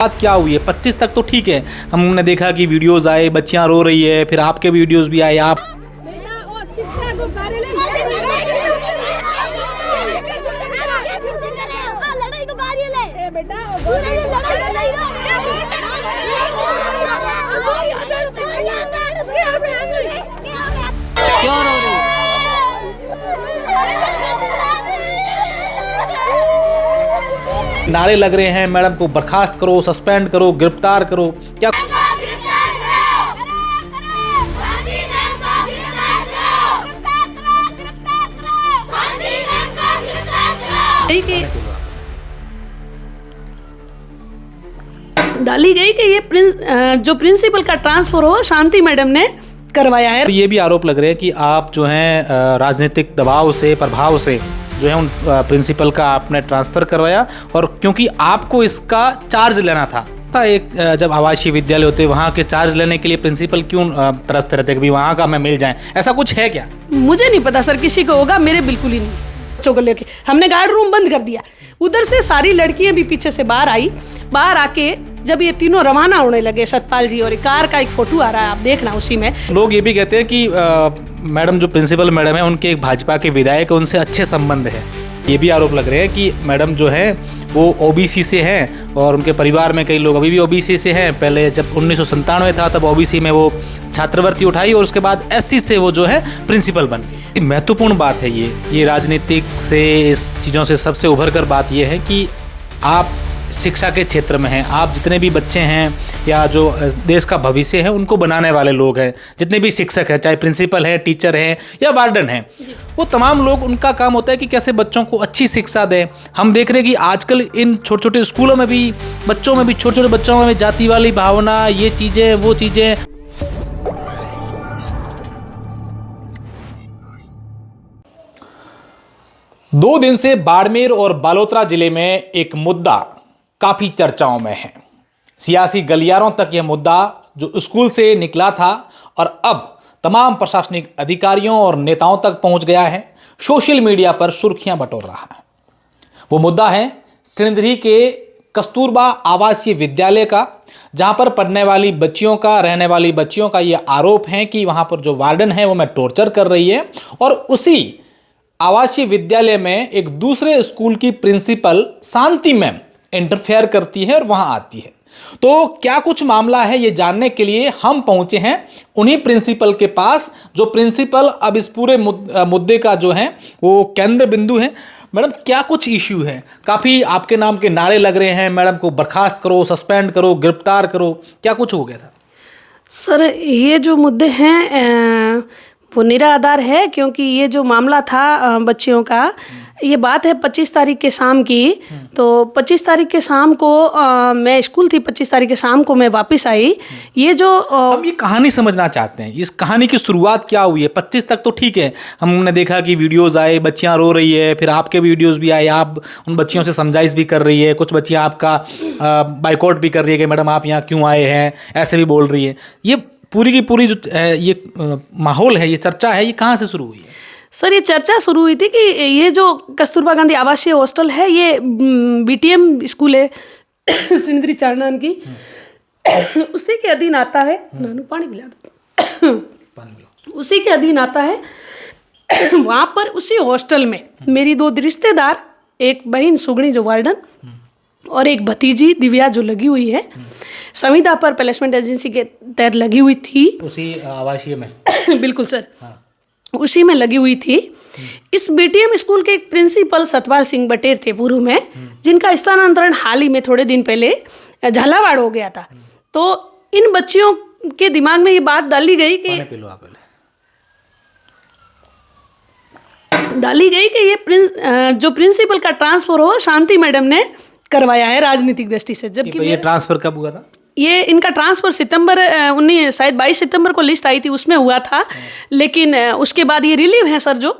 बात क्या हुई है 25 तक तो ठीक है। हमने देखा कि वीडियोस आए, बच्चियां रो रही है, फिर आपके वीडियोस भी आए। आप क्यों रो रही? नारे लग रहे हैं मैडम को बर्खास्त करो, सस्पेंड करो, गिरफ्तार करो। क्या डाली गई कि ये जो प्रिंसिपल का ट्रांसफर हो शांति मैडम ने करवाया है। तो ये भी आरोप लग रहे हैं कि आप जो हैं राजनीतिक दबाव से, प्रभाव से जो है उन प्रिंसिपल का आपने ट्रांसफ़र करवाया, और क्योंकि आपको इसका चार्ज लेना था। एक जब आवासीय विद्यालय होते हैं वहाँ के चार्ज लेने के लिए प्रिंसिपल क्यों तरसते रहते हैं कि वहाँ का हमें मिल जाए, ऐसा कुछ है क्या? मुझे नहीं पता सर, किसी को होगा, मेरे बिल्कुल ही नहीं। बच्चों को लेके हमने गार्ड रूम बंद कर दिया। उधर से सारी लड़कियां भी पीछे से बाहर आई। बाहर आके जब ये तीनों रवाना होने लगे, सतपाल जी, और कार का एक फोटो आ रहा है, आप देखना उसी में। लोग ये भी कहते हैं कि मैडम जो प्रिंसिपल मैडम है उनके एक भाजपा के विधायक, उनसे अच्छे संबंध है। ये भी आरोप लग रहे हैं कि मैडम जो है वो ओबीसी से हैं, और उनके परिवार में कई लोग अभी भी ओबीसी से हैं। पहले जब 1997 था तब ओबीसी में वो छात्रवृत्ति उठाई, और उसके बाद एससी से वो जो है प्रिंसिपल बन गई। महत्वपूर्ण बात है ये राजनीतिक से, इस चीज़ों से सबसे उभर कर बात ये है कि आप शिक्षा के क्षेत्र में हैं। आप जितने भी बच्चे हैं या जो देश का भविष्य है उनको बनाने वाले लोग हैं, जितने भी शिक्षक हैं, चाहे प्रिंसिपल हैं, टीचर हैं या वार्डन हैं, वो तमाम लोग, उनका काम होता है कि कैसे बच्चों को अच्छी शिक्षा दें। हम देख रहे हैं कि आजकल इन छोटे छोटे स्कूलों में भी, बच्चों में भी, छोटे छोटे बच्चों में भी जाति वाली भावना, ये चीज़ें वो चीज़ें। दो दिन से बाड़मेर और बालोतरा जिले में एक मुद्दा काफ़ी चर्चाओं में है। सियासी गलियारों तक यह मुद्दा जो स्कूल से निकला था और अब तमाम प्रशासनिक अधिकारियों और नेताओं तक पहुंच गया है, सोशल मीडिया पर सुर्खियां बटोर रहा है। वो मुद्दा है सिणधरी के कस्तूरबा आवासीय विद्यालय का, जहां पर पढ़ने वाली बच्चियों का, रहने वाली बच्चियों का ये आरोप है कि वहां पर जो वार्डन है वो मैं टॉर्चर कर रही है, और उसी आवासीय विद्यालय में एक दूसरे स्कूल की प्रिंसिपल शांति मैम इंटरफेयर करती है और वहां आती है। तो क्या कुछ मामला है, ये जानने के लिए हम पहुंचे हैं उन्हीं प्रिंसिपल के पास, जो प्रिंसिपल अब इस पूरे मुद्दे का जो है वो केंद्र बिंदु है। मैडम, क्या कुछ इश्यू है? काफ़ी आपके नाम के नारे लग रहे हैं, मैडम को बर्खास्त करो, सस्पेंड करो, गिरफ्तार करो। क्या कुछ हो गया था? सर, ये जो मुद्दे हैं वो निराधार है, क्योंकि ये जो मामला था बच्चियों का, ये बात है 25 तारीख के शाम की। तो 25 तारीख के शाम को मैं स्कूल थी, 25 तारीख के शाम को मैं वापस आई। ये जो हम ये कहानी समझना चाहते हैं, इस कहानी की शुरुआत क्या हुई है? 25 तक तो ठीक है। हमने देखा कि वीडियोस आए, बच्चियां रो रही है, फिर आपके वीडियोस भी आए, आप उन बच्चियों से समझाइश भी कर रही है। कुछ बच्चियां आपका बाइकआउट भी कर रही है कि मैडम आप यहाँ क्यों आए हैं, ऐसे भी बोल रही है। ये पूरी की पूरी जो ये माहौल है, ये चर्चा है, ये कहाँ से शुरू हुई है? सर, ये चर्चा शुरू हुई थी कि ये जो कस्तूरबा गांधी आवासीय हॉस्टल है, ये बीटीएम स्कूल है सिणधरी चारनान की, उसी के अधीन आता है। नानू पानी पिला दो। उसी के अधीन आता है। वहाँ पर उसी हॉस्टल में मेरी दो रिश्तेदार, एक बहन सुगणी जो वार्डन, और एक भतीजी दिव्या जो लगी हुई है, संविदा पर प्लेसमेंट एजेंसी के तहत लगी हुई थी उसी आवासीय में। बिल्कुल सर, उसी में लगी हुई थी। इस बीटीएम स्कूल के एक प्रिंसिपल सतपाल सिंह बटेर थे पूर्व में, जिनका स्थानांतरण हाल ही में थोड़े दिन पहले झालावाड़ हो गया था। तो इन बच्चियों के दिमाग में ये बात डाली गई कि ये जो प्रिंसिपल का ट्रांसफर हो शांति मैडम ने करवाया है राजनीतिक दृष्टि से। जबकि ये ट्रांसफर कब हुआ था? ये इनका ट्रांसफ़र सितंबर 19 शायद 22 सितंबर को लिस्ट आई थी, उसमें हुआ था। लेकिन उसके बाद ये रिलीव है सर, जो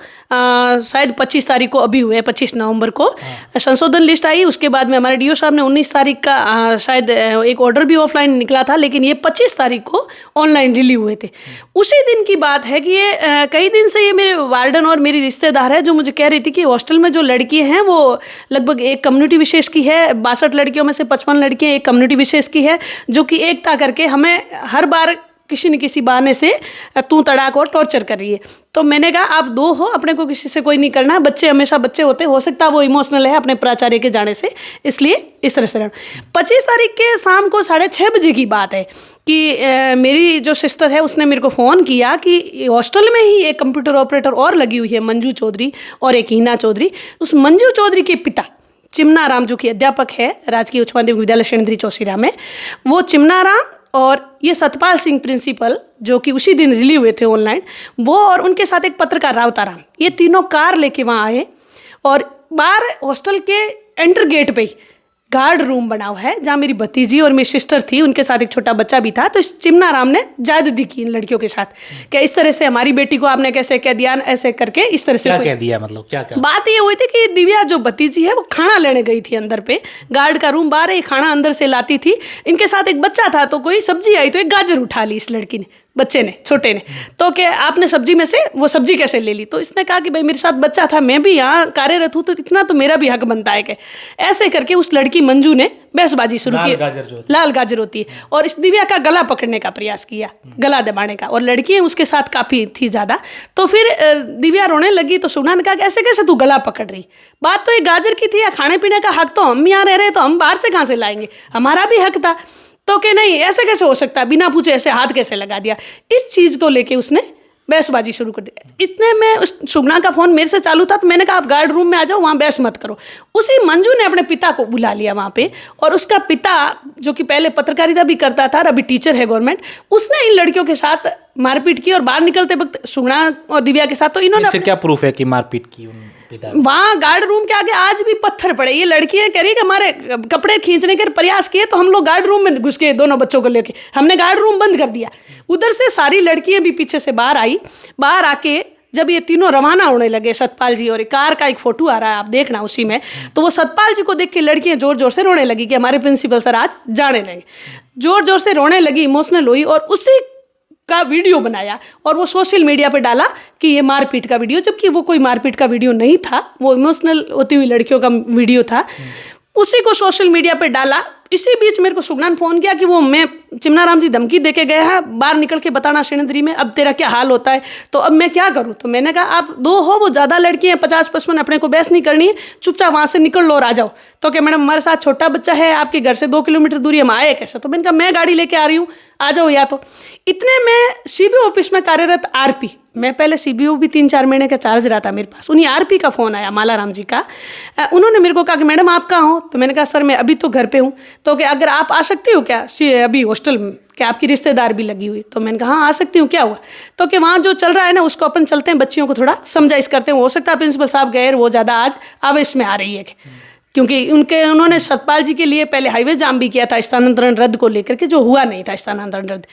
शायद 25 तारीख को अभी हुए, 25 नवंबर को संशोधन लिस्ट आई। उसके बाद में हमारे डीओ साहब ने 19 तारीख का शायद एक ऑर्डर भी ऑफलाइन निकला था, लेकिन ये 25 तारीख को ऑनलाइन रिलीव हुए थे। उसी दिन की बात है कि ये कई दिन से ये मेरे वार्डन और मेरी रिश्तेदार है जो मुझे कह रही थी कि हॉस्टल में जो लड़की हैं वो लगभग एक कम्युनिटी विशेष की है, 62 लड़कियों में से 55 लड़कियाँ एक कम्युनिटी विशेष की है, जो कि एकता करके हमें हर बार किसी न किसी बहाने से तू तड़ाक और टॉर्चर कर रही है। तो मैंने कहा आप दो हो, अपने को किसी से कोई नहीं करना, बच्चे हमेशा बच्चे होते, हो सकता है वो इमोशनल है अपने प्राचार्य के जाने से, इसलिए इस तरह से। 25 तारीख के शाम को 6:30 बजे की बात है कि मेरी जो सिस्टर है उसने मेरे को फ़ोन किया कि हॉस्टल में ही एक कंप्यूटर ऑपरेटर और लगी हुई है, मंजू चौधरी और एक हीना चौधरी। उस मंजू चौधरी के पिता चिमना राम, जो कि अध्यापक है राजकीय उच्च माध्यमिक विद्यालय शनिद्री चौसीरा में, वो चिमना राम और ये सतपाल सिंह प्रिंसिपल, जो कि उसी दिन रिलीव हुए थे ऑनलाइन, वो और उनके साथ एक पत्रकार रावताराम, ये तीनों कार लेके वहाँ आए और बाहर हॉस्टल के एंटर गेट पे ही गार्ड रूम बना हुआ है, जहाँ मेरी भतीजी और मेरी सिस्टर थी, उनके साथ एक छोटा बच्चा भी था। तो इस चिमना राम ने जायददी की इन लड़कियों के साथ, क्या इस तरह से हमारी बेटी को आपने कैसे कह दिया, ऐसे करके इस तरह से क्या कह दिया, मतलब क्या बात ये हुई थी कि दिव्या जो भतीजी है वो खाना लेने गई थी अंदर पे, गार्ड का रूम बाहर है, खाना अंदर से लाती थी, इनके साथ एक बच्चा था, तो कोई सब्जी आई तो एक गाजर उठा ली इस लड़की ने, बच्चे ने, छोटे ने, तो कि आपने सब्जी में से वो सब्जी कैसे ले ली। तो इसने कहा कि भाई मेरे साथ बच्चा था, मैं भी यहाँ कार्यरत हूँ, तो इतना तो मेरा भी हक बनता है कि ऐसे करके उस लड़की मंजू ने बहसबाजी शुरू की, लाल गाजर होती है, और इस दिव्या का गला पकड़ने का प्रयास किया, गला दबाने का, और लड़कियाँ उसके साथ काफ़ी थी ज़्यादा। तो फिर दिव्या रोने लगी, तो सुगना ने कहा कि ऐसे कैसे तू गला पकड़ रही, बात तो ये गाजर की थी, या खाने पीने का हक तो हम यहाँ रह रहे, तो हम बाहर से कहाँ से लाएंगे, हमारा भी हक था। तो कि नहीं ऐसे कैसे हो सकता है, बिना पूछे ऐसे हाथ कैसे लगा दिया। इस चीज़ को लेके उसने बहसबाजी शुरू कर दी। इतने में उस सुगना का फ़ोन मेरे से चालू था, तो मैंने कहा आप गार्ड रूम में आ जाओ, वहाँ बहस मत करो। उसी मंजू ने अपने पिता को बुला लिया वहाँ पे, और उसका पिता जो कि पहले पत्रकारिता भी करता था और अभी टीचर है गवर्नमेंट, उसने इन लड़कियों के साथ मारपीट की, और बाहर निकलते वक्त सुगना और दिव्या के साथ, तो इन्होंने क्या प्रूफ है कि मारपीट की पिता? वहाँ गार्ड रूम के आगे आज भी पत्थर पड़े। ये लड़कियां कह रही कि हमारे कपड़े खींचने के प्रयास किए, तो हम लोग गार्ड रूम में घुस गए, दोनों बच्चों को लेके हमने गार्ड रूम बंद कर दिया। उधर से सारी लड़कियां भी पीछे से बाहर आई, बाहर आके जब ये तीनों रवाना होने लगे, सतपाल जी, और कार का एक फोटो आ रहा है आप देखना उसी में, तो वो सतपाल जी को देख के लड़कियां जोर जोर से रोने लगी कि हमारे प्रिंसिपल सर आज जाने लगे, जोर जोर से रोने लगी, इमोशनल हुई, और उसी का वीडियो बनाया और वो सोशल मीडिया पे डाला कि ये मारपीट का वीडियो, जबकि वो कोई मारपीट का वीडियो नहीं था, वो इमोशनल होती हुई लड़कियों का वीडियो था। उसी को सोशल मीडिया पे डाला। इसी बीच मेरे को सुगना ने फ़ोन किया कि वो मैं चिमना राम जी धमकी दे के गए हैं, बाहर निकल के बताना शनिद्री में, अब तेरा क्या हाल होता है, तो अब मैं क्या करूं। तो मैंने कहा आप दो हो, वो ज़्यादा लड़की हैं, 50-55, अपने को बहस नहीं करनी है, चुपचाप वहाँ से निकल लो और आ जाओ। तो क्या मैडम हमारे साथ छोटा बच्चा है, आपके घर से 2 किलोमीटर दूरी, हम आए कैसे। तो मैंने कहा मैं गाड़ी लेके आ रही हूँ, आ जाओ। या तो इतने में सीबीओ ऑफिस में कार्यरत आरपी, मैं पहले सीबीओ भी 3-4 महीने का चार्ज रहा था मेरे पास, उन्हीं आरपी का फ़ोन आया, मालाराम जी का। उन्होंने मेरे को कहा कि मैडम आप कहाँ हो। तो मैंने कहा सर मैं अभी तो घर पे हूँ। तो क्या अगर आप आ सकती हो क्या अभी हॉस्टल में, क्या आपकी रिश्तेदार भी लगी हुई। तो मैंने कहा हाँ आ सकती हूँ, क्या हुआ। तो कि वहाँ जो चल रहा है ना उसको अपन चलते हैं, बच्चियों को थोड़ा समझाइश करते हैं, हो सकता है प्रिंसिपल साहब गैर वो ज़्यादा आज आवेश में आ रही है, क्योंकि उन्होंने सतपाल जी के लिए पहले हाईवे जाम भी किया था स्थानांतरण रद्द को लेकर के, जो हुआ नहीं था स्थानांतरण रद्द।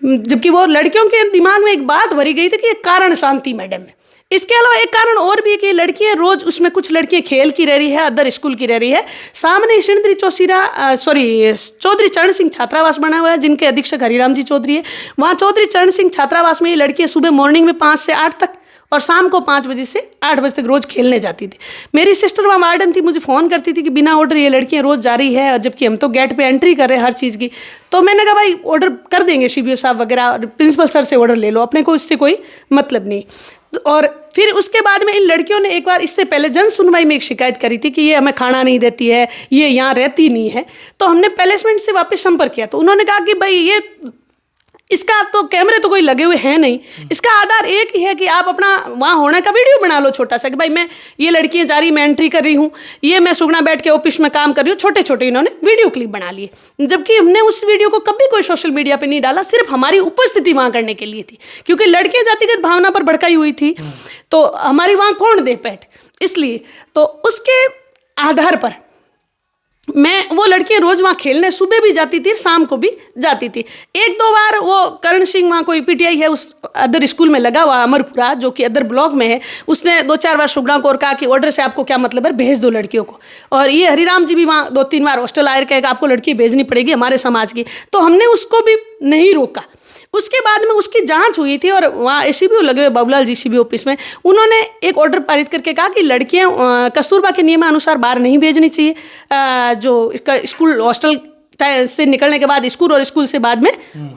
जबकि वो लड़कियों के दिमाग में एक बात भरी गई थी कि कारण शांति मैडम है। इसके अलावा एक कारण और भी है कि लड़कियां रोज, उसमें कुछ लड़कियां खेल की रह रही है, अदर स्कूल की रह रही है। सामने शनिद्री चौसीरा चौधरी चरण सिंह छात्रावास बना हुआ है, जिनके अधीक्षक हरिराम जी चौधरी है। वहाँ चौधरी चरण सिंह छात्रावास में ये लड़कियां सुबह मॉर्निंग में 5 से 8 तक और शाम को 5 बजे से 8 बजे तक रोज़ खेलने जाती थी। मेरी सिस्टर वहाँ वार्डन थी, मुझे फ़ोन करती थी कि बिना ऑर्डर ये लड़कियाँ रोज़ जा रही है, जबकि हम तो गेट पे एंट्री कर रहे हैं हर चीज़ की। तो मैंने कहा भाई ऑर्डर कर देंगे सीबीओ साहब वगैरह, और प्रिंसिपल सर से ऑर्डर ले लो, अपने को इससे कोई मतलब नहीं। और फिर उसके बाद में इन लड़कियों ने एक बार इससे पहले जन सुनवाई में एक शिकायत करी थी कि ये हमें खाना नहीं देती है, ये यहाँ रहती नहीं है। तो हमने प्लेसमेंट से वापस संपर्क किया, तो उन्होंने कहा कि भाई ये इसका तो कैमरे तो कोई लगे हुए हैं नहीं, इसका आधार एक ही है कि आप अपना वहाँ होने का वीडियो बना लो छोटा सा, कि भाई मैं ये लड़कियाँ जा रही, मैं एंट्री कर रही हूँ, ये मैं सुगना बैठ के ऑफिस में काम कर रही हूँ, छोटे छोटे इन्होंने वीडियो क्लिप बना लिए। जबकि हमने उस वीडियो को कभी कोई सोशल मीडिया पे नहीं डाला, सिर्फ हमारी उपस्थिति वहाँ करने के लिए थी, क्योंकि लड़कियाँ जातिगत भावना पर भड़काई हुई थी, तो हमारी वहाँ कौन दे पैठ, इसलिए। तो उसके आधार पर वो लड़कियां रोज वहाँ खेलने सुबह भी जाती थी, शाम को भी जाती थी। एक दो बार वो करण सिंह वहाँ कोई पीटीआई है उस अदर स्कूल में लगा हुआ अमरपुरा, जो कि अदर ब्लॉक में है, उसने 2-4 बार सुगड़ा को और कहा कि ऑर्डर से आपको क्या मतलब है, भेज दो लड़कियों को। और ये हरिराम जी भी वहाँ 2-3 बार हॉस्टल आए कहे आपको लड़की भेजनी पड़ेगी हमारे समाज की, तो हमने उसको भी नहीं रोका। उसके बाद में उसकी जांच हुई थी और वहाँ एसीबीओ लगे हुए बाबूलाल जी सीबीओ ऑफिस में, उन्होंने एक ऑर्डर पारित करके कहा कि लड़कियां कस्तूरबा के नियमानुसार बाहर नहीं भेजनी चाहिए, जो स्कूल हॉस्टल से निकलने के बाद स्कूल और स्कूल से बाद में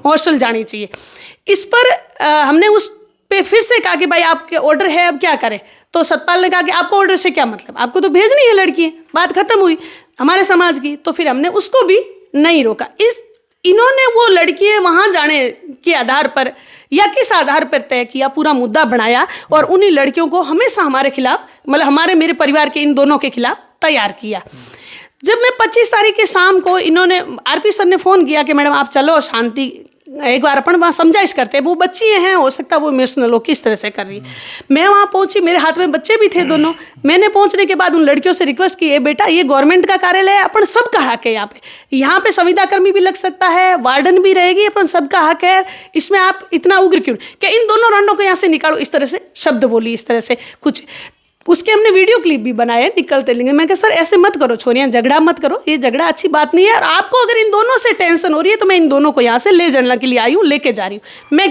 हॉस्टल जानी चाहिए। इस पर हमने उस पे फिर से कहा कि भाई आपके ऑर्डर है, अब क्या करें। तो सतपाल ने कहा कि आपको ऑर्डर से क्या मतलब, आपको तो भेजनी है लड़की, बात खत्म हुई हमारे समाज की। तो फिर हमने उसको भी नहीं रोका। इन्होंने वो लड़कियां वहां जाने के आधार पर या किस आधार पर तय किया, पूरा मुद्दा बनाया और उन्हीं लड़कियों को हमेशा हमारे खिलाफ, मतलब मेरे परिवार के इन दोनों के खिलाफ तैयार किया। जब मैं 25 तारीख के शाम को इन्होंने आरपी सर ने फ़ोन किया कि मैडम आप चलो शांति एक बार अपन वहाँ समझाइश करते हैं, वो बच्ची हैं, हो सकता है वो इमोशनल हो, किस तरह से कर रही है। मैं वहाँ पहुँची, मेरे हाथ में बच्चे भी थे दोनों। मैंने पहुँचने के बाद उन लड़कियों से रिक्वेस्ट की, बेटा ये गवर्नमेंट का कार्यालय है, अपन सबका हक है यहाँ पे संविदा कर्मी भी लग सकता है, वार्डन भी रहेगी, अपन सबका हक है, इसमें आप इतना उग्र क्यों, क्या इन दोनों रंडों को यहाँ से निकालो, इस तरह से शब्द बोली, इस तरह से कुछ। उसके हमने वीडियो क्लिप भी बनाए निकलते लेंगे। मैं कहा सर ऐसे मत करो छोरियां, झगड़ा मत करो, ये झगड़ा अच्छी बात नहीं है, और आपको अगर इन दोनों से टेंशन हो रही है तो मैं इन दोनों को यहाँ से ले जाने के लिए आई हूँ, लेके जा रही हूँ। मैं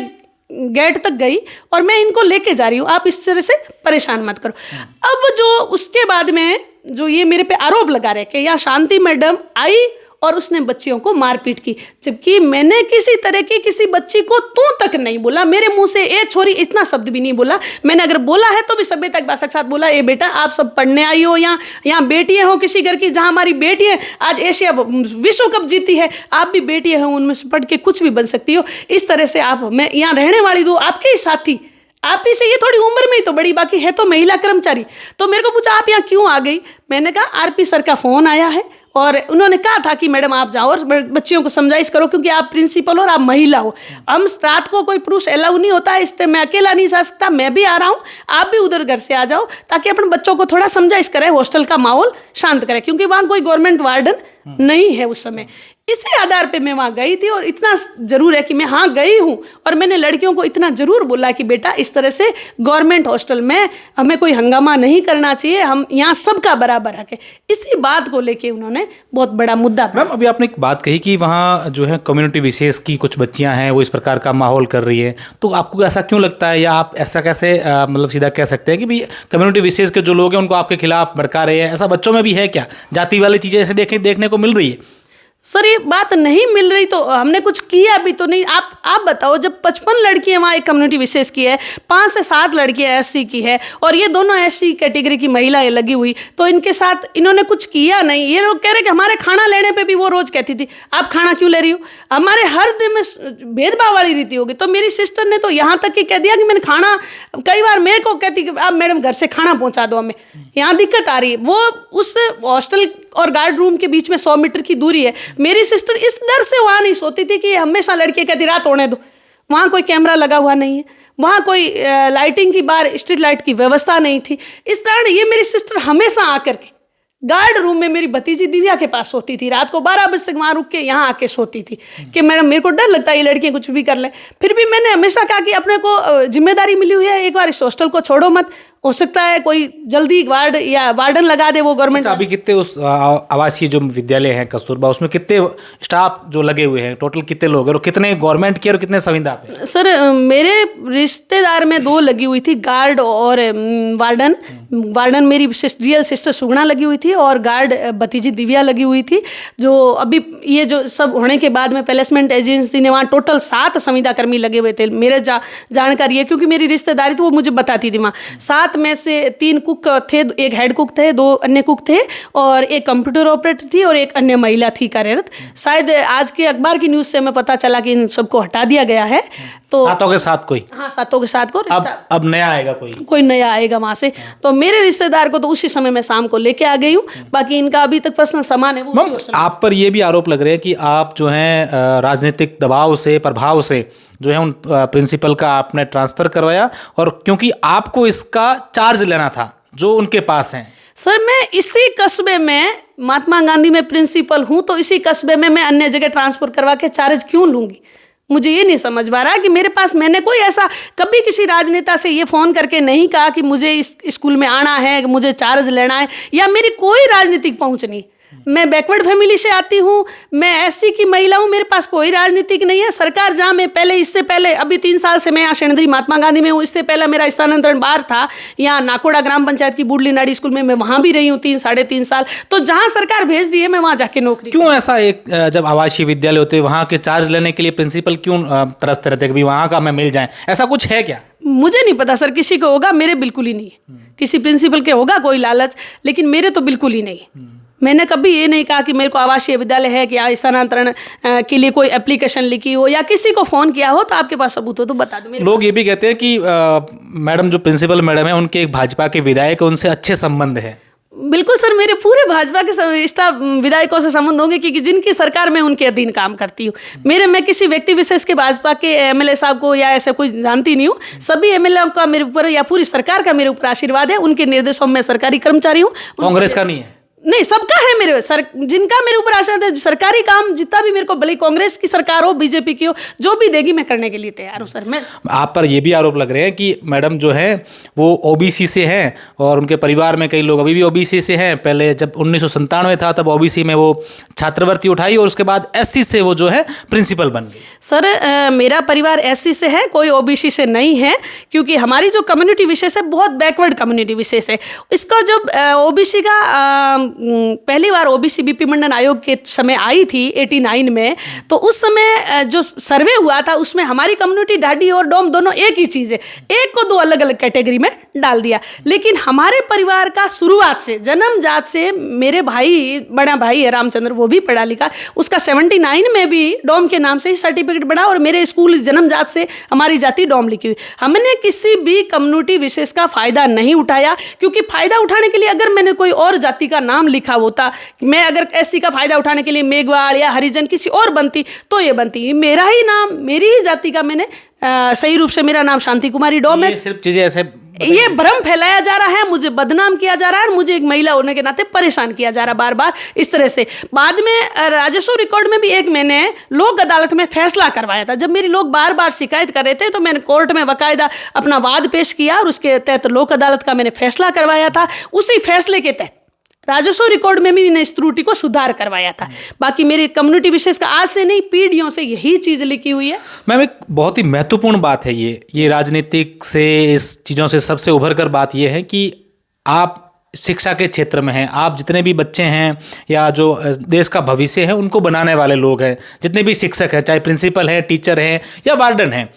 गेट तक गई और मैं इनको लेके जा रही हूँ, आप इस तरह से परेशान मत करो। अब जो उसके बाद में जो ये मेरे पे आरोप लगा रहे कि यहाँ शांति मैडम आई और उसने बच्चियों को मारपीट की, जबकि मैंने किसी तरह की किसी बच्ची को तू तक नहीं बोला, मेरे मुंह से ए छोरी इतना शब्द भी नहीं बोला। मैंने अगर बोला है तो भी सभ्यता के भाषा के साथ बोला, ए बेटा आप सब पढ़ने आई हो, यहाँ बेटियां हो किसी घर की, जहाँ हमारी बेटी है आज एशिया विश्व कप जीती है, आप भी बेटी हो, उनमें से पढ़ के कुछ भी बन सकती हो। इस तरह से आप, मैं यहाँ रहने वाली दो आपके ही साथी, आप ही से ये थोड़ी उम्र में ही तो बड़ी, बाकी है तो महिला कर्मचारी। तो मेरे को पूछा आप यहाँ क्यों आ गई, मैंने कहा आरपी सर का फ़ोन आया है और उन्होंने कहा था कि मैडम आप जाओ और बच्चियों को समझाइश करो, क्योंकि आप प्रिंसिपल हो और आप महिला हो, हम रात को कोई पुरुष अलाउ नहीं होता है, इसलिए मैं अकेला नहीं जा सकता, मैं भी आ रहा हूँ, आप भी उधर घर से आ जाओ ताकि अपन बच्चों को थोड़ा समझाइश करें, हॉस्टल का माहौल शांत करें, क्योंकि वहाँ कोई गवर्नमेंट वार्डन नहीं है उस समय। इसी आधार पे मैं वहाँ गई थी और इतना जरूर है कि मैं हाँ गई हूँ और मैंने लड़कियों को इतना जरूर बोला कि बेटा इस तरह से गवर्नमेंट हॉस्टल में हमें कोई हंगामा नहीं करना चाहिए, हम यहाँ सबका बराबर हक है। इसी बात को लेके उन्होंने बहुत बड़ा मुद्दा। मैम अभी आपने एक बात कही कि वहाँ जो है कम्युनिटी विशेष की कुछ बच्चियाँ हैं वो इस प्रकार का माहौल कर रही है, तो आपको ऐसा क्यों लगता है, या आप ऐसा कैसे मतलब सीधा कह सकते हैं कि भाई कम्युनिटी विशेष के जो लोग हैं उनको आपके खिलाफ भड़का रहे हैं, ऐसा बच्चों में भी है क्या, जाति वाली चीज़ें ऐसे देखने को मिल रही है? सर ये बात नहीं मिल रही तो हमने कुछ किया भी तो नहीं। आप बताओ, जब 55 लड़कियां वहाँ एक कम्युनिटी विशेष की है, 5 से 7 लड़कियां एससी की है और ये दोनों एससी कैटेगरी की महिलाएं लगी हुई, तो इनके साथ इन्होंने कुछ किया नहीं। ये लोग कह रहे कि हमारे खाना लेने पे भी वो रोज़ कहती थी आप खाना क्यों ले रही हो, हमारे हर दिन में भेदभाव वाली रीति होगी। तो मेरी सिस्टर ने तो यहाँ तक कि कह दिया कि मैंने खाना, कई बार मेरे को कहती कि आप मैडम घर से खाना पहुँचा दो, हमें यहाँ दिक्कत आ रही है। वो उस हॉस्टल और गार्ड रूम के बीच में 100 मीटर की दूरी है। मेरी सिस्टर इस डर से वहाँ नहीं सोती थी कि हमेशा लड़के कहती रात होने दो, वहाँ कोई कैमरा लगा हुआ नहीं है, वहाँ कोई लाइटिंग की बार स्ट्रीट लाइट की व्यवस्था नहीं थी। इस कारण ये मेरी सिस्टर हमेशा आकर के गार्ड रूम में मेरी भतीजी दिव्या के पास सोती थी, रात को 12 बजे तक वहाँ रुक के यहाँ आके सोती थी कि मैडम मेरे को डर लगता है ये लड़कियाँ कुछ भी कर लें। फिर भी मैंने हमेशा कहा कि अपने को जिम्मेदारी मिली हुई है, एक बार इस हॉस्टल को छोड़ो मत, हो सकता है कोई जल्दी गार्ड या वार्डन लगा दे वो गवर्नमेंट। अभी कितने उस आवासीय जो विद्यालय हैं कस्तूरबा, उसमें कितने स्टाफ जो लगे हुए हैं, टोटल कितने लोग हैं और कितने गवर्नमेंट के और कितने संविदा पे? सर मेरे रिश्तेदार में 2 लगी हुई थी, गार्ड और वार्डन। वार्डन मेरी रियल सिस्टर सुगना लगी हुई थी और गार्ड भतीजी दिव्या लगी हुई थी। जो अभी ये जो सब होने के बाद में प्लेसमेंट एजेंसी ने वहाँ टोटल 7 संविदा कर्मी लगे हुए थे। मेरे जानकारी है क्योंकि मेरी रिश्तेदारी तो वो मुझे बताती थी। वहाँ 7 में से 3 कुक थे, एक हेड कुक थे, 2 अन्य कुक थे और एक कंप्यूटर ऑपरेटर थी और एक अन्य महिला थी कार्यरत। शायद आज के अखबार की न्यूज़ से हमें पता चला कि इन सबको हटा दिया गया है। तो 7 के साथ कोई, हाँ 7 के साथ को अब नया आएगा, कोई नया आएगा वहाँ से। तो मेरे रिश्तेदार को तो उसी समय मैं शाम को लेके आ गई हूँ, बाकी इनका अभी तक पर्सनल सामान है वो। आप पर ये भी आरोप लग रहे हैं कि आप जो हैं राजनीतिक दबाव से, प्रभाव से जो है उन प्रिंसिपल का आपने ट्रांसफ़र करवाया, और क्योंकि आपको इसका चार्ज लेना था जो उनके पास हैं। सर मैं इसी कस्बे में महात्मा गांधी में प्रिंसिपल हूँ तो इसी कस्बे में मैं अन्य जगह ट्रांसफर करवा के चार्ज क्यों लूँगी? मुझे ये नहीं समझ में आ रहा कि मैंने कोई ऐसा कभी किसी राजनेता से ये फ़ोन करके नहीं कहा कि मुझे इस स्कूल में आना है, मुझे चार्ज लेना है, या मेरी कोई राजनीतिक पहुँच नहीं। मैं बैकवर्ड फैमिली से आती हूँ, मैं एससी की महिला हूँ, मेरे पास कोई राजनीतिक नहीं है। सरकार जहाँ मैं इससे पहले अभी 3 साल से मैं यहाँ सेंद्री महात्मा गांधी में हूँ, इससे पहले मेरा स्थानांतरण बाहर था, यहाँ नाकोड़ा ग्राम पंचायत की बुडली नाड़ी स्कूल में मैं वहाँ भी रही हूँ 3-3.5 साल। तो जहाँ सरकार भेज रही है मैं वहाँ जाके नौकरी। क्यों ऐसा एक जब आवासीय विद्यालय होते हैं वहाँ के चार्ज लेने के लिए प्रिंसिपल क्यों तरसते रहते हैं कि वहाँ का हमें मिल जाए? ऐसा कुछ है क्या? मुझे नहीं पता सर, किसी को होगा, मेरे बिल्कुल ही नहीं है। किसी प्रिंसिपल के होगा कोई लालच, लेकिन मेरे तो बिल्कुल ही नहीं। मैंने कभी ये नहीं कहा कि मेरे को आवासीय विद्यालय है कि यहाँ स्थानांतरण के लिए कोई एप्लीकेशन लिखी हो या किसी को फ़ोन किया हो, तो आपके पास सबूत हो तो बता दो। लोग ये भी कहते हैं कि मैडम जो प्रिंसिपल मैडम है उनके एक भाजपा के विधायक उनसे अच्छे संबंध है। बिल्कुल सर, मेरे पूरे भाजपा के स्टाफ विधायकों से संबंध होंगे क्योंकि जिनकी सरकार में उनके अधीन काम करती हूँ। मैं किसी व्यक्ति विशेष के भाजपा के एमएलए साहब को या ऐसे कोई जानती नहीं हूँ। सभी एमएलए का मेरे ऊपर या पूरी सरकार का मेरे ऊपर आशीर्वाद है। उनके निर्देशों में सरकारी कर्मचारी हूँ। कांग्रेस का नहीं है? नहीं, सबका है मेरे जिनका मेरे ऊपर आशीर्वाद है। सरकारी काम जितना भी मेरे को, भले कांग्रेस की सरकार हो, बीजेपी की हो, जो भी देगी मैं करने के लिए तैयार हूँ सर। मैं आप पर ये भी आरोप लग रहे हैं कि मैडम जो है वो ओबीसी से हैं और उनके परिवार में कई लोग अभी भी ओबीसी से हैं। पहले जब 1997 था तब ओबीसी में वो छात्रवृत्ति उठाई और उसके बाद एससी से वो जो है प्रिंसिपल बन गई। सर मेरा परिवार एससी से है, कोई ओबीसी से नहीं है, क्योंकि हमारी जो कम्युनिटी विशेष है बहुत बैकवर्ड कम्युनिटी विशेष है। इसका जब ओबीसी का पहली बार ओबीसी बीपी मंडन आयोग के समय आई थी 89 में, तो उस समय जो सर्वे हुआ था उसमें हमारी कम्युनिटी ढाडी और डोम दोनों एक ही चीज़ है, एक को 2 अलग अलग कैटेगरी में डाल दिया। लेकिन हमारे परिवार का शुरुआत से, जन्मजात से, मेरे भाई, बड़ा भाई है रामचंद्र, वो भी पढ़ा लिखा, उसका 79 में भी डोम के नाम से ही सर्टिफिकेट बना और मेरे स्कूल जन्मजात से हमारी जाति डोम लिखी हुई। हमने किसी भी कम्युनिटी विशेष का फ़ायदा नहीं उठाया, क्योंकि फ़ायदा उठाने के लिए अगर मैंने कोई और जाति का नाम लिखा होता, मैं अगर एससी का फ़ायदा उठाने के लिए मेघवाल या हरिजन किसी और बनती तो ये बनती। मेरा ही नाम, मेरी ही जाति का मैंने सही रूप से मेरा नाम शांति कुमारी डोम है। सिर्फ चीज़ें ऐसे ये भ्रम फैलाया जा रहा है, मुझे बदनाम किया जा रहा है और मुझे एक महिला होने के नाते परेशान किया जा रहा है बार बार इस तरह से। बाद में राजस्व रिकॉर्ड में भी एक मैंने लोक अदालत में फैसला करवाया था। जब मेरी लोग बार बार शिकायत कर रहे थे तो मैंने कोर्ट में बाकायदा अपना वाद पेश किया और उसके तहत लोक अदालत का मैंने फैसला करवाया था। उसी फैसले के तहत राजस्व रिकॉर्ड में भी मैंने इस त्रुटि को सुधार करवाया था। बाकी मेरी कम्युनिटी विशेष का आज से नहीं, पीढ़ियों से यही चीज़ लिखी हुई है। मैम, एक बहुत ही महत्वपूर्ण बात है ये राजनीतिक से, इस चीज़ों से सबसे उभर कर बात ये है कि आप शिक्षा के क्षेत्र में हैं। आप जितने भी बच्चे हैं या जो देश का भविष्य है उनको बनाने वाले लोग हैं, जितने भी शिक्षक हैं, चाहे प्रिंसिपल हैं, टीचर हैं या वार्डन हैं,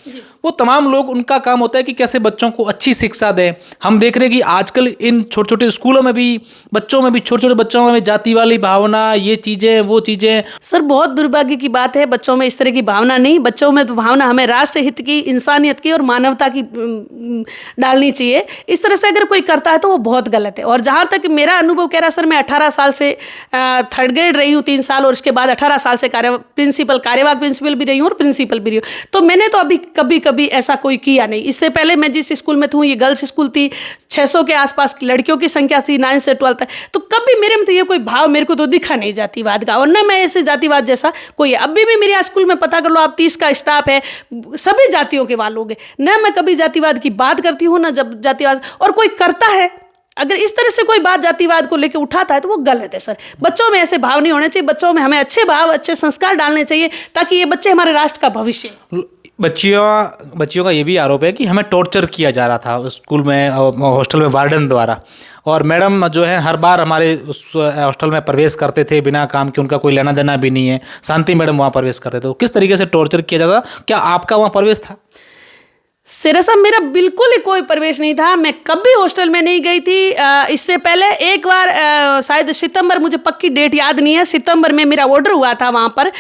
वो तमाम लोग, उनका काम होता है कि कैसे बच्चों को अच्छी शिक्षा दें। हम देख रहे हैं कि आजकल इन छोटे छोटे स्कूलों में भी, बच्चों में भी, छोटे छोटे बच्चों में भी जाति वाली भावना, ये चीज़ें वो चीज़ें। सर बहुत दुर्भाग्य की बात है, बच्चों में इस तरह की भावना नहीं। बच्चों में तो भावना हमें राष्ट्र हित की, इंसानियत की और मानवता की डालनी चाहिए। इस तरह से अगर कोई करता है तो वो बहुत गलत है। और जहाँ तक मेरा अनुभव कह रहा सर, मैं 18 साल से 3rd ग्रेड रही हूँ 3 साल, और उसके बाद 18 साल से कार्यवाहक प्रिंसिपल भी रही हूँ और प्रिंसिपल भी रही हूँ। तो मैंने तो अभी कभी ऐसा कोई किया नहीं। इससे पहले मैं जिस स्कूल में थी, ये गर्ल्स स्कूल थी, 600 के आसपास लड़कियों की संख्या थी 9 से 12 तक। तो कभी मेरे में तो ये कोई भाव मेरे को तो दिखा नहीं जातिवाद का, और न मैं ऐसे जातिवाद जैसा कोई है। अभी भी मेरे स्कूल में पता कर लो आप, 30 का स्टाफ है, सभी जातियों के वालों के। न मैं कभी जातिवाद की बात करती हूँ, न जब जातिवाद, और कोई करता है अगर इस तरह से कोई बात जातिवाद को लेकर उठाता है तो वो गलत है सर। बच्चों में ऐसे भाव नहीं होने चाहिए। बच्चों में हमें अच्छे भाव, अच्छे संस्कार डालने चाहिए ताकि ये बच्चे हमारे राष्ट्र का भविष्य। बच्चियों का ये भी आरोप है कि हमें टॉर्चर किया जा रहा था स्कूल में, हॉस्टल में वार्डन द्वारा, और मैडम जो है हर बार हमारे उस हॉस्टल में प्रवेश करते थे बिना काम के, उनका कोई लेना देना भी नहीं है। शांति मैडम वहाँ प्रवेश करते थे। तो किस तरीके से टॉर्चर किया जाता, क्या आपका वहाँ प्रवेश था? सिरा साहब, मेरा बिल्कुल ही कोई प्रवेश नहीं था। मैं कभी हॉस्टल में नहीं गई थी। इससे पहले एक बार शायद सितंबर, मुझे पक्की डेट याद नहीं है, सितंबर में मेरा ऑर्डर हुआ था वहाँ पर।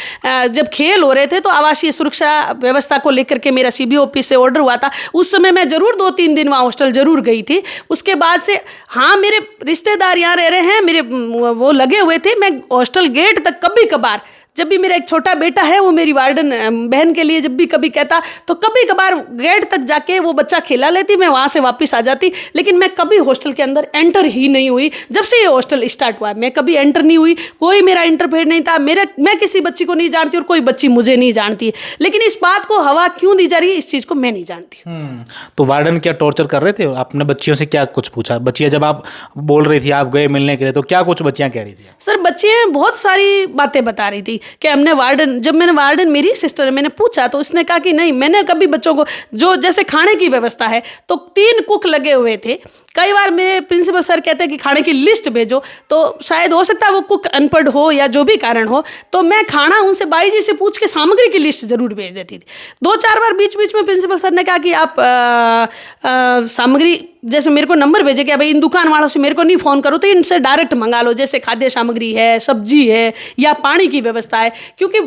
जब खेल हो रहे थे तो आवासीय सुरक्षा व्यवस्था को लेकर के मेरा CBO ऑफिस से ऑर्डर हुआ था। उस समय मैं ज़रूर 2-3 दिन वहाँ हॉस्टल ज़रूर गई थी। उसके बाद से हाँ, मेरे रिश्तेदार यहाँ रह रहे हैं, मेरे वो लगे हुए थे। मैं हॉस्टल गेट तक कभी कभार जब भी मेरा एक छोटा बेटा है वो मेरी वार्डन बहन के लिए जब भी कभी कहता तो कभी कभार गेट तक जाके वो बच्चा खेला लेती, मैं वहाँ से वापस आ जाती, लेकिन मैं कभी हॉस्टल के अंदर एंटर ही नहीं हुई। जब से ये हॉस्टल स्टार्ट हुआ मैं कभी एंटर नहीं हुई, कोई मेरा इंटरफेयर नहीं था, मैं किसी बच्ची को नहीं जानती और कोई बच्ची मुझे नहीं जानती, लेकिन इस बात को हवा क्यों दी जा रही है इस चीज़ को मैं नहीं जानती। तो वार्डन क्या टॉर्चर कर रहे थे? आपने बच्चियों से क्या कुछ पूछा? बच्चियां जब आप बोल रही थी आप गए मिलने के लिए, तो क्या कुछ बच्चियां कह रही थी? सर बच्चियाँ बहुत सारी बातें बता रही थी कि मैंने वार्डन मेरी सिस्टर मैंने पूछा तो उसने कहा कि नहीं, मैंने कभी बच्चों को जो जैसे खाने की व्यवस्था है तो 3 कुक लगे हुए थे। कई बार मेरे प्रिंसिपल सर कहते हैं कि खाने की लिस्ट भेजो, तो शायद हो सकता है वो कुक अनपढ़ हो या जो भी कारण हो, तो मैं खाना उनसे बाई जी से पूछ के सामग्री की लिस्ट जरूर भेज देती थी। 2-4 बार बीच बीच में प्रिंसिपल सर ने कहा कि आप सामग्री जैसे मेरे को नंबर भेजे कि भाई इन दुकान वालों से मेरे को नहीं फ़ोन करो, तो इनसे डायरेक्ट मंगा लो, जैसे खाद्य सामग्री है, सब्जी है या पानी की व्यवस्था है, क्योंकि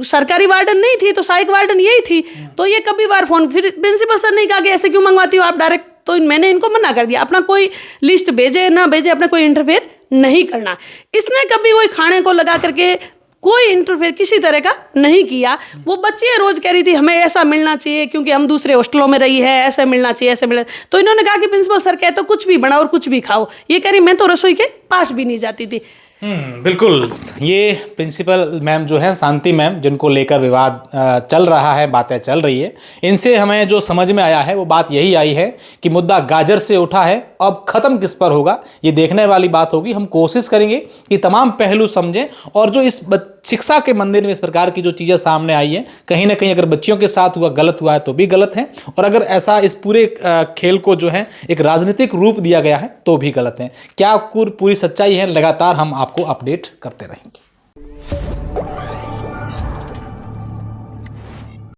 सरकारी वार्डन नहीं थी तो सहायक वार्डन यही थी। तो ये कभी बार फ़ोन, फिर प्रिंसिपल सर ने कहा कि ऐसे क्यों मंगवाती हो आप डायरेक्ट, तो मैंने इनको मना कर दिया, अपना कोई लिस्ट भेजे ना भेजे, अपना कोई इंटरफेयर नहीं करना। इसने कभी कोई खाने को लगा करके कोई इंटरफेयर किसी तरह का नहीं किया। वो बच्चे रोज कह रही थी हमें ऐसा मिलना चाहिए क्योंकि हम दूसरे हॉस्टलों में रही है, ऐसा मिलना चाहिए, ऐसा मिलना। तो इन्होंने कहा कि प्रिंसिपल सर कहते तो कुछ भी बनाओ और कुछ भी खाओ, ये कह रही मैं तो रसोई के पास भी नहीं जाती थी। बिल्कुल, ये प्रिंसिपल मैम जो है शांति मैम, जिनको लेकर विवाद चल रहा है, बातें चल रही है, इनसे हमें जो समझ में आया है वो बात यही आई है कि मुद्दा गाजर से उठा है, अब ख़त्म किस पर होगा ये देखने वाली बात होगी। हम कोशिश करेंगे कि तमाम पहलू समझें और जो इस शिक्षा के मंदिर में इस प्रकार की जो चीज़ें सामने आई हैं, कहीं ना कहीं अगर बच्चियों के साथ हुआ गलत हुआ है तो भी गलत है, और अगर ऐसा इस पूरे खेल को जो है एक राजनीतिक रूप दिया गया है तो भी गलत है। क्या पूरी सच्चाई है, लगातार हम आपको अपडेट करते रहेंगे।